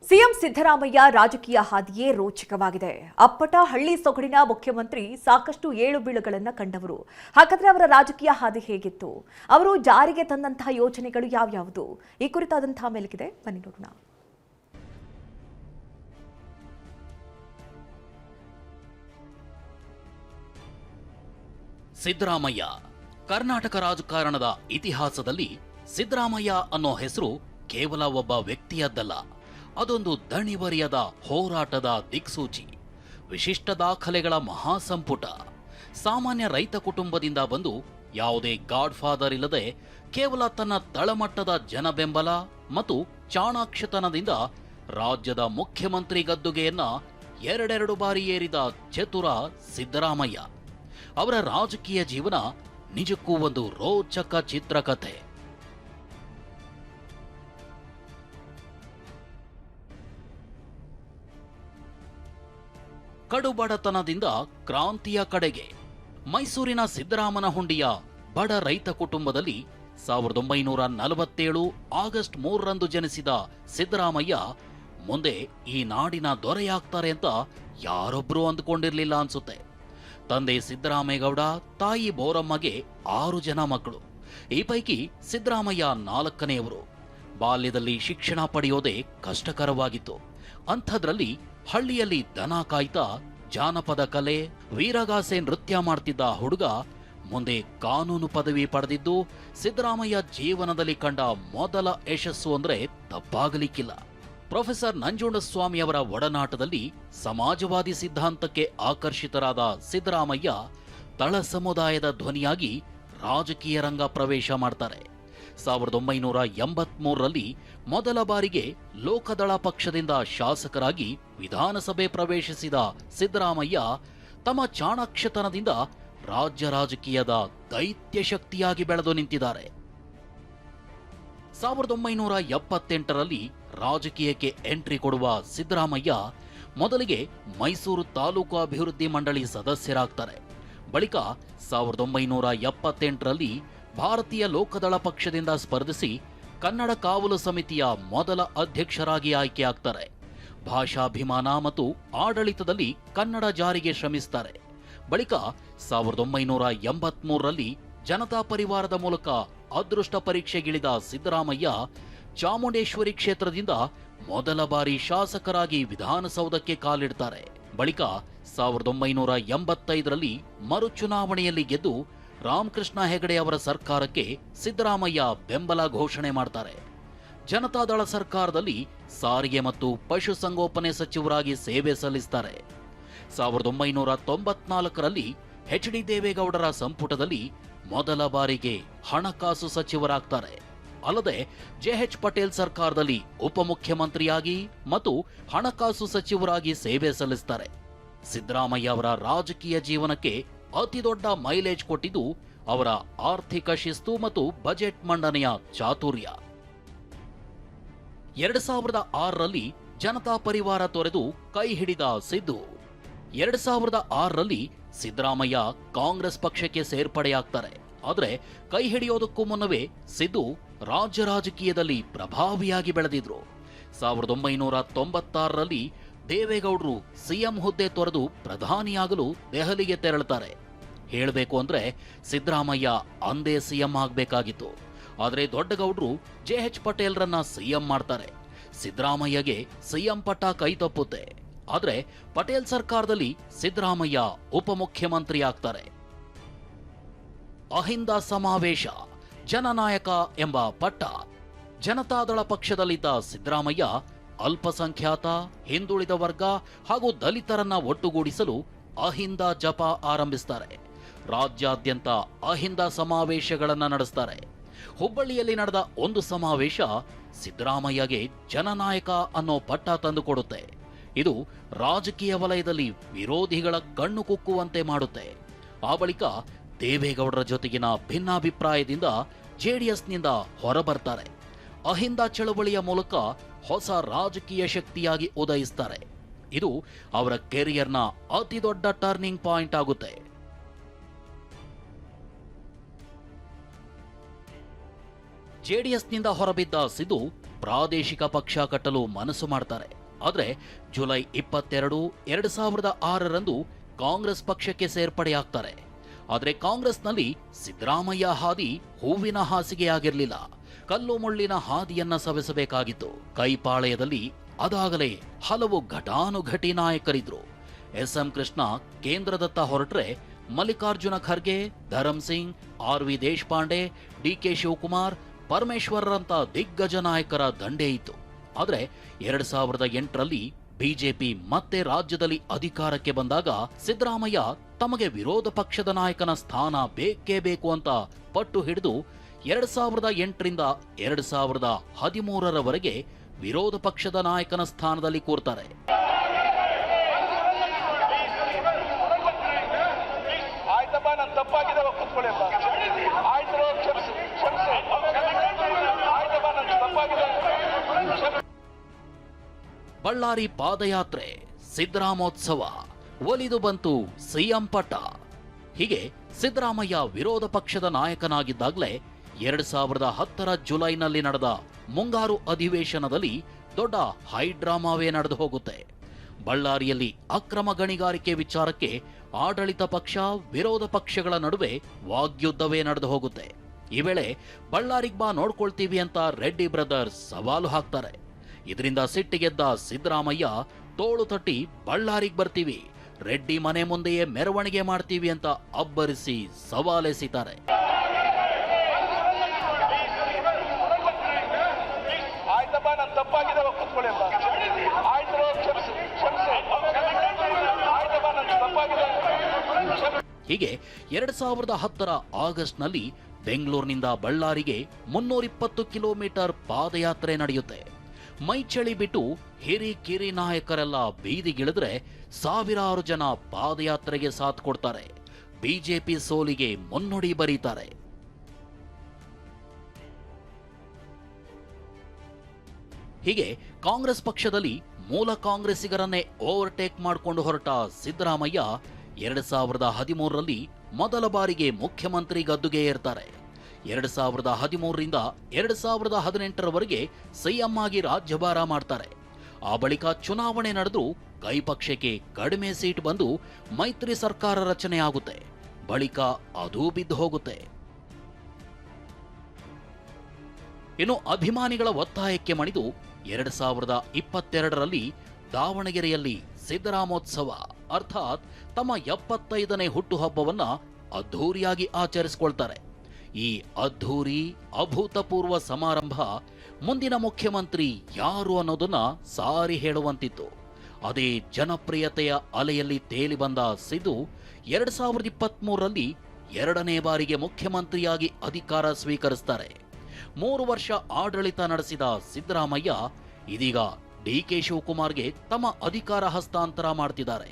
CM Siddaramaiah ರಾಜಕೀಯ ಹಾದಿಯೇ ರೋಚಕವಾಗಿದೆ. ಅಪ್ಪಟ ಹಳ್ಳಿ ಸೊಗಡಿನ ಮುಖ್ಯಮಂತ್ರಿ ಸಾಕಷ್ಟು ಏಳು ಬೀಳುಗಳನ್ನು ಕಂಡವರು. ಹಾಗಾದ್ರೆ ಅವರ ರಾಜಕೀಯ ಹಾದಿ ಹೇಗಿತ್ತು? ಅವರು ಜಾರಿಗೆ ತಂದಂತಹ ಯೋಜನೆಗಳು ಯಾವ್ಯಾವುದು? ಈ ಕುರಿತಾದಂತಹ ಮೇಲುಕಿದೆ, ಬನ್ನಿ ನೋಡೋಣ. ಸಿದ್ದರಾಮಯ್ಯ ಕರ್ನಾಟಕ ರಾಜಕಾರಣದ ಇತಿಹಾಸದಲ್ಲಿ ಸಿದ್ದರಾಮಯ್ಯ ಅನ್ನೋ ಹೆಸರು ಕೇವಲ ಒಬ್ಬ ವ್ಯಕ್ತಿಯದ್ದಲ್ಲ, ಅದೊಂದು ದಣಿವರಿಯದ ಹೋರಾಟದ ದಿಕ್ಸೂಚಿ, ವಿಶಿಷ್ಟ ದಾಖಲೆಗಳ ಮಹಾಸಂಪುಟ. ಸಾಮಾನ್ಯ ರೈತ ಕುಟುಂಬದಿಂದ ಬಂದು ಯಾವುದೇ ಗಾಡ್ ಫಾದರ್ ಇಲ್ಲದೆ ಕೇವಲ ತನ್ನ ತಳಮಟ್ಟದ ಜನಬೆಂಬಲ ಮತ್ತು ಚಾಣಾಕ್ಷತನದಿಂದ ರಾಜ್ಯದ ಮುಖ್ಯಮಂತ್ರಿ ಗದ್ದುಗೆಯನ್ನ ಎರಡೆರಡು ಬಾರಿ ಏರಿದ ಚತುರ ಸಿದ್ದರಾಮಯ್ಯ. ಅವರ ರಾಜಕೀಯ ಜೀವನ ನಿಜಕ್ಕೂ ಒಂದು ರೋಚಕ ಚಿತ್ರಕಥೆ. ಕಡುಬಡತನದಿಂದ ಕ್ರಾಂತಿಯ ಕಡೆಗೆ. ಮೈಸೂರಿನ ಸಿದ್ದರಾಮನಹುಂಡಿಯ ಬಡ ರೈತ ಕುಟುಂಬದಲ್ಲಿ 1947 ಆಗಸ್ಟ್ 3ರಂದು ಜನಿಸಿದ ಸಿದ್ದರಾಮಯ್ಯ ಮುಂದೆ ಈ ನಾಡಿನ ದೊರೆಯಾಗ್ತಾರೆ ಅಂತ ಯಾರೊಬ್ರೂ ಅಂದುಕೊಂಡಿರ್ಲಿಲ್ಲ ಅನ್ಸುತ್ತೆ. ತಂದೆ ಸಿದ್ದರಾಮೇಗೌಡ, ತಾಯಿ ಬೋರಮ್ಮಗೆ 6 ಜನ ಮಕ್ಕಳು. ಈ ಪೈಕಿ ಸಿದ್ದರಾಮಯ್ಯ 4ನೇಯವರು. ಬಾಲ್ಯದಲ್ಲಿ ಶಿಕ್ಷಣ ಪಡೆಯೋದೇ ಕಷ್ಟಕರವಾಗಿತ್ತು. ಅಂಥದ್ರಲ್ಲಿ ಹಳ್ಳಿಯಲ್ಲಿ ದನ ಕಾಯ್ತಾ ಜಾನಪದ ಕಲೆ, ವೀರಗಾಸೆ ನೃತ್ಯ ಮಾಡ್ತಿದ್ದ ಹುಡುಗ ಮುಂದೆ ಕಾನೂನು ಪದವಿ ಪಡೆದಿದ್ದು ಸಿದ್ದರಾಮಯ್ಯ ಜೀವನದಲ್ಲಿ ಕಂಡ ಮೊದಲ ಯಶಸ್ಸು ಅಂದ್ರೆ ತಪ್ಪಾಗಲಿಕ್ಕಿಲ್ಲ. ಪ್ರೊಫೆಸರ್ ನಂಜುಂಡಸ್ವಾಮಿ ಅವರ ಒಡನಾಟದಲ್ಲಿ ಸಮಾಜವಾದಿ ಸಿದ್ಧಾಂತಕ್ಕೆ ಆಕರ್ಷಿತರಾದ ಸಿದ್ದರಾಮಯ್ಯ ತಳ ಸಮುದಾಯದ ಧ್ವನಿಯಾಗಿ ರಾಜಕೀಯ ರಂಗ ಪ್ರವೇಶ ಮಾಡ್ತಾರೆ. 1983ರಲ್ಲಿ ಮೊದಲ ಬಾರಿಗೆ ಲೋಕದಳ ಪಕ್ಷದಿಂದ ಶಾಸಕರಾಗಿ ವಿಧಾನಸಭೆ ಪ್ರವೇಶಿಸಿದ ಸಿದ್ದರಾಮಯ್ಯ ತಮ್ಮ ಚಾಣಾಕ್ಷತನದಿಂದ ರಾಜ್ಯ ರಾಜಕೀಯದ ದೈತ್ಯ ಶಕ್ತಿಯಾಗಿ ಬೆಳೆದು ನಿಂತಿದ್ದಾರೆ. 1978ರಲ್ಲಿ ರಾಜಕೀಯಕ್ಕೆ ಎಂಟ್ರಿ ಕೊಡುವ ಸಿದ್ದರಾಮಯ್ಯ ಮೊದಲಿಗೆ ಮೈಸೂರು ತಾಲೂಕು ಅಭಿವೃದ್ಧಿ ಮಂಡಳಿ ಸದಸ್ಯರಾಗ್ತಾರೆ. ಬಳಿಕ 1978ರಲ್ಲಿ ಭಾರತೀಯ ಲೋಕದಳ ಪಕ್ಷದಿಂದ ಸ್ಪರ್ಧಿಸಿ ಕನ್ನಡ ಕಾವಲು ಸಮಿತಿಯ ಮೊದಲ ಅಧ್ಯಕ್ಷರಾಗಿ ಆಯ್ಕೆಯಾಗ್ತಾರೆ. ಭಾಷಾಭಿಮಾನ ಮತ್ತು ಆಡಳಿತದಲ್ಲಿ ಕನ್ನಡ ಜಾರಿಗೆ ಶ್ರಮಿಸ್ತಾರೆ. ಬಳಿಕ 1983ರಲ್ಲಿ ಜನತಾ ಪರಿವಾರದ ಮೂಲಕ ಅದೃಷ್ಟ ಪರೀಕ್ಷೆಗಿಳಿದ ಸಿದ್ದರಾಮಯ್ಯ ಚಾಮುಂಡೇಶ್ವರಿ ಕ್ಷೇತ್ರದಿಂದ ಮೊದಲ ಬಾರಿ ಶಾಸಕರಾಗಿ ವಿಧಾನಸೌಧಕ್ಕೆ ಕಾಲಿಡ್ತಾರೆ. ಬಳಿಕ 1985ರಲ್ಲಿ ಮರುಚುನಾವಣೆಯಲ್ಲಿ ಗೆದ್ದು ರಾಮಕೃಷ್ಣ ಹೆಗಡೆ ಅವರ ಸರ್ಕಾರಕ್ಕೆ ಸಿದ್ದರಾಮಯ್ಯ ಬೆಂಬಲ ಘೋಷಣೆ ಮಾಡ್ತಾರೆ. ಜನತಾದಳ ಸರ್ಕಾರದಲ್ಲಿ ಸಾರಿಗೆ ಮತ್ತು ಪಶುಸಂಗೋಪನೆ ಸಚಿವರಾಗಿ ಸೇವೆ ಸಲ್ಲಿಸ್ತಾರೆ. 1994ರಲ್ಲಿ ಎಚ್.ಡಿ. ದೇವೇಗೌಡರ ಸಂಪುಟದಲ್ಲಿ ಮೊದಲ ಬಾರಿಗೆ ಹಣಕಾಸು ಸಚಿವರಾಗ್ತಾರೆ. ಅಲ್ಲದೆ ಜೆ.ಎಚ್. ಪಟೇಲ್ ಸರ್ಕಾರದಲ್ಲಿ ಉಪಮುಖ್ಯಮಂತ್ರಿಯಾಗಿ ಮತ್ತು ಹಣಕಾಸು ಸಚಿವರಾಗಿ ಸೇವೆ ಸಲ್ಲಿಸ್ತಾರೆ. ಸಿದ್ದರಾಮಯ್ಯ ಅವರ ರಾಜಕೀಯ ಜೀವನಕ್ಕೆ ಅತಿದೊಡ್ಡ ಮೈಲೇಜ್ ಕೊಟ್ಟಿದ್ದು ಅವರ ಆರ್ಥಿಕ ಶಿಸ್ತು ಮತ್ತು ಬಜೆಟ್ ಮಂಡನೆಯ ಚಾತುರ್ಯ. 2006ರಲ್ಲಿ ಜನತಾ ಪರಿವಾರ ತೊರೆದು ಕೈ ಹಿಡಿದ ಸಿದ್ದು 2006ರಲ್ಲಿ ಸಿದ್ದರಾಮಯ್ಯ ಕಾಂಗ್ರೆಸ್ ಪಕ್ಷಕ್ಕೆ ಸೇರ್ಪಡೆಯಾಗ್ತಾರೆ. ಆದರೆ ಕೈ ಹಿಡಿಯೋದಕ್ಕೂ ಮುನ್ನವೇ ಸಿದ್ದು ರಾಜ್ಯ ರಾಜಕೀಯದಲ್ಲಿ ಪ್ರಭಾವಿಯಾಗಿ ಬೆಳೆದಿದ್ರು. 1996ರಲ್ಲಿ ದೇವೇಗೌಡರು ಸಿಎಂ ಹುದ್ದೆ ತೊರೆದು ಪ್ರಧಾನಿಯಾಗಲು ದೆಹಲಿಗೆ ತೆರಳುತ್ತಾರೆ. ಹೇಳಬೇಕು ಅಂದ್ರೆ ಸಿದ್ದರಾಮಯ್ಯ ಅಂದೇ ಸಿಎಂ ಆಗಬೇಕಾಗಿತ್ತು. ಆದರೆ ದೊಡ್ಡಗೌಡರು ಜೆ.ಎಚ್. ಪಟೇಲ್ರನ್ನ ಸಿಎಂ ಮಾಡ್ತಾರೆ. ಸಿದ್ದರಾಮಯ್ಯಗೆ ಸಿಎಂ ಪಟ್ಟ ಕೈ ತಪ್ಪುತ್ತೆ. ಆದರೆ ಪಟೇಲ್ ಸರ್ಕಾರದಲ್ಲಿ ಸಿದ್ದರಾಮಯ್ಯ ಉಪಮುಖ್ಯಮಂತ್ರಿ ಆಗ್ತಾರೆ. ಅಹಿಂದ ಸಮಾವೇಶ, ಜನನಾಯಕ ಎಂಬ ಪಟ್ಟ. ಜನತಾದಳ ಪಕ್ಷದಲ್ಲಿದ್ದ ಸಿದ್ದರಾಮಯ್ಯ ಅಲ್ಪಸಂಖ್ಯಾತ, ಹಿಂದುಳಿದ ವರ್ಗ ಹಾಗೂ ದಲಿತರನ್ನ ಒಟ್ಟುಗೂಡಿಸಲು ಅಹಿಂದ ಜಪ ಆರಂಭಿಸ್ತಾರೆ. ರಾಜ್ಯಾದ್ಯಂತ ಅಹಿಂದ ಸಮಾವೇಶಗಳನ್ನ ನಡೆಸ್ತಾರೆ. ಹುಬ್ಬಳ್ಳಿಯಲ್ಲಿ ನಡೆದ ಒಂದು ಸಮಾವೇಶ ಸಿದ್ದರಾಮಯ್ಯಗೆ ಜನನಾಯಕ ಅನ್ನೋ ಪಟ್ಟ ತಂದುಕೊಡುತ್ತೆ. ಇದು ರಾಜಕೀಯ ವಲಯದಲ್ಲಿ ವಿರೋಧಿಗಳ ಕಣ್ಣು ಕುಕ್ಕುವಂತೆ ಮಾಡುತ್ತೆ. ಆ ಬಳಿಕ ದೇವೇಗೌಡರ ಜೊತೆಗಿನ ಭಿನ್ನಾಭಿಪ್ರಾಯದಿಂದ ಜೆಡಿಎಸ್ನಿಂದ ಹೊರಬರ್ತಾರೆ. ಅಹಿಂದ ಚಳವಳಿಯ ಮೂಲಕ ಹೊಸ ರಾಜಕೀಯ ಶಕ್ತಿಯಾಗಿ ಉದಯಿಸ್ತಾರೆ. ಇದು ಅವರ ಕೆರಿಯರ್ನ ಅತಿ ದೊಡ್ಡ ಟರ್ನಿಂಗ್ ಪಾಯಿಂಟ್ ಆಗುತ್ತೆ. ಜೆಡಿಎಸ್ನಿಂದ ಹೊರಬಿದ್ದ ಸಿದ್ದು ಪ್ರಾದೇಶಿಕ ಪಕ್ಷ ಕಟ್ಟಲು ಮನಸ್ಸು ಮಾಡ್ತಾರೆ. ಆದರೆ ಜುಲೈ 22, 2006ರಂದು ಕಾಂಗ್ರೆಸ್ ಪಕ್ಷಕ್ಕೆ ಸೇರ್ಪಡೆಯಾಗ್ತಾರೆ. ಆದರೆ ಕಾಂಗ್ರೆಸ್ನಲ್ಲಿ ಸಿದ್ದರಾಮಯ್ಯ ಹಾದಿ ಹೂವಿನ ಹಾಸಿಗೆಯಾಗಿರಲಿಲ್ಲ. ಕಲ್ಲು ಮುಳ್ಳಿನ ಹಾದಿಯನ್ನ ಸವೆಸಬೇಕಾಗಿತ್ತು. ಕೈಪಾಳೆಯದಲ್ಲಿ ಅದಾಗಲೇ ಹಲವು ಘಟಾನುಘಟಿ ನಾಯಕರಿದ್ರು. ಎಸ್.ಎಂ. ಕೃಷ್ಣ ಕೇಂದ್ರದತ್ತ ಹೊರಟ್ರೆ ಮಲ್ಲಿಕಾರ್ಜುನ ಖರ್ಗೆ, ಧರಮ್ ಸಿಂಗ್, ಆರ್.ವಿ. ದೇಶಪಾಂಡೆ, ಡಿ.ಕೆ. ಶಿವಕುಮಾರ್, ಪರಮೇಶ್ವರ್ರಂತ ದಿಗ್ಗಜ ನಾಯಕರ ದಂಡೇ ಇತ್ತು. ಆದರೆ 2008ರಲ್ಲಿ ಬಿಜೆಪಿ ಮತ್ತೆ ರಾಜ್ಯದಲ್ಲಿ ಅಧಿಕಾರಕ್ಕೆ ಬಂದಾಗ ಸಿದ್ದರಾಮಯ್ಯ ತಮಗೆ ವಿರೋಧ ಪಕ್ಷದ ನಾಯಕನ ಸ್ಥಾನ ಬೇಕೇ ಬೇಕು ಅಂತ ಪಟ್ಟು ಹಿಡಿದು 2008ರಿಂದ 2013ರವರೆಗೆ ವಿರೋಧ ಪಕ್ಷದ ನಾಯಕನ ಸ್ಥಾನದಲ್ಲಿ ಕೂರ್ತಾರೆ. ಬಳ್ಳಾರಿ ಪಾದಯಾತ್ರೆ, ಸಿದ್ದರಾಮೋತ್ಸವ, ಒಲಿದು ಬಂತು ಸಿಎಂ ಪಟ್ಟ. ಹೀಗೆ ಸಿದ್ದರಾಮಯ್ಯ ವಿರೋಧ ಪಕ್ಷದ ನಾಯಕನಾಗಿದ್ದಾಗಲೇ 2010ರ ಜುಲೈನಲ್ಲಿ ನಡೆದ ಮುಂಗಾರು ಅಧಿವೇಶನದಲ್ಲಿ ದೊಡ್ಡ ಹೈಡ್ರಾಮಾವೇ ನಡೆದು ಹೋಗುತ್ತೆ. ಬಳ್ಳಾರಿಯಲ್ಲಿ ಅಕ್ರಮ ಗಣಿಗಾರಿಕೆ ವಿಚಾರಕ್ಕೆ ಆಡಳಿತ ಪಕ್ಷ ವಿರೋಧ ಪಕ್ಷಗಳ ನಡುವೆ ವಾಗ್ಯುದ್ಧವೇ ನಡೆದು ಹೋಗುತ್ತೆ. ಈ ವೇಳೆ ಬಳ್ಳಾರಿಗೆ ಬಾ ನೋಡ್ಕೊಳ್ತೀವಿ ಅಂತ ರೆಡ್ಡಿ ಬ್ರದರ್ಸ್ ಸವಾಲು ಹಾಕ್ತಾರೆ. ಇದರಿಂದ ಸಿಟ್ಟಿಗೆದ್ದ ಸಿದ್ದರಾಮಯ್ಯ ತೋಳು ತಟ್ಟಿ ಬಳ್ಳಾರಿಗೆ ಬರ್ತೀವಿ, ರೆಡ್ಡಿ ಮನೆ ಮುಂದೆಯೇ ಮೆರವಣಿಗೆ ಮಾಡ್ತೀವಿ ಅಂತ ಅಬ್ಬರಿಸಿ ಸವಾಲೆಸಿದ್ದಾರೆ. ಹೀಗೆ 2010ರ ಆಗಸ್ಟ್ನಲ್ಲಿ ಬೆಂಗಳೂರಿನಿಂದ ಬಳ್ಳಾರಿಗೆ 320 ಕಿಲೋಮೀಟರ್ ಪಾದಯಾತ್ರೆ ನಡೆಯುತ್ತೆ. ಮೈಚಳಿ ಬಿಟ್ಟು ಹಿರಿಕಿರಿ ನಾಯಕರೆಲ್ಲ ಬೀದಿಗಿಳಿದ್ರೆ ಸಾವಿರಾರು ಜನ ಪಾದಯಾತ್ರೆಗೆ ಸಾಥ್ ಕೊಡ್ತಾರೆ. ಬಿಜೆಪಿ ಸೋಲಿಗೆ ಮುನ್ನುಡಿ ಬರೀತಾರೆ. ಹೀಗೆ ಕಾಂಗ್ರೆಸ್ ಪಕ್ಷದಲ್ಲಿ ಮೂಲ ಕಾಂಗ್ರೆಸ್ಸಿಗರನ್ನೇ ಓವರ್ಟೇಕ್ ಮಾಡಿಕೊಂಡು ಹೊರಟ ಸಿದ್ದರಾಮಯ್ಯ 2013ರಲ್ಲಿ ಮೊದಲ ಬಾರಿಗೆ ಮುಖ್ಯಮಂತ್ರಿ ಗದ್ದುಗೆ ಏರ್ತಾರೆ. 2013ರಿಂದ 2018ರವರೆಗೆ ಸಿಎಂ ಆಗಿ ರಾಜ್ಯಭಾರ ಮಾಡ್ತಾರೆ. ಆ ಬಳಿಕ ಚುನಾವಣೆ ನಡೆದು ಕೈಪಕ್ಷಕ್ಕೆ ಕಡಿಮೆ ಸೀಟ್ ಬಂದು ಮೈತ್ರಿ ಸರ್ಕಾರ ರಚನೆ ಆಗುತ್ತೆ. ಬಳಿಕ ಅದೂ ಬಿದ್ದು ಹೋಗುತ್ತೆ. ಇನ್ನು ಅಭಿಮಾನಿಗಳ ಒತ್ತಾಯಕ್ಕೆ ಮಣಿದು 2022ರಲ್ಲಿ ದಾವಣಗೆರೆಯಲ್ಲಿ ಸಿದ್ದರಾಮೋತ್ಸವ ಅರ್ಥಾತ್ ತಮ್ಮ 75ನೇ ಹುಟ್ಟುಹಬ್ಬವನ್ನ ಅದ್ಧೂರಿಯಾಗಿ ಆಚರಿಸಿಕೊಳ್ತಾರೆ. ಈ ಅದ್ಧೂರಿ ಅಭೂತಪೂರ್ವ ಸಮಾರಂಭ ಮುಂದಿನ ಮುಖ್ಯಮಂತ್ರಿ ಯಾರು ಅನ್ನೋದನ್ನ ಸಾರಿ ಹೇಳುವಂತಿತ್ತು. ಅದೇ ಜನಪ್ರಿಯತೆಯ ಅಲೆಯಲ್ಲಿ ತೇಲಿ ಬಂದ ಸಿದ್ದು 2023ರಲ್ಲಿ 2ನೇ ಬಾರಿಗೆ ಮುಖ್ಯಮಂತ್ರಿಯಾಗಿ ಅಧಿಕಾರ ಸ್ವೀಕರಿಸ್ತಾರೆ. 3 ವರ್ಷ ಆಡಳಿತ ನಡೆಸಿದ ಸಿದ್ದರಾಮಯ್ಯ ಇದೀಗ ಡಿ.ಕೆ. ಶಿವಕುಮಾರ್ಗೆ ತಮ್ಮ ಅಧಿಕಾರ ಹಸ್ತಾಂತರ ಮಾಡ್ತಿದ್ದಾರೆ.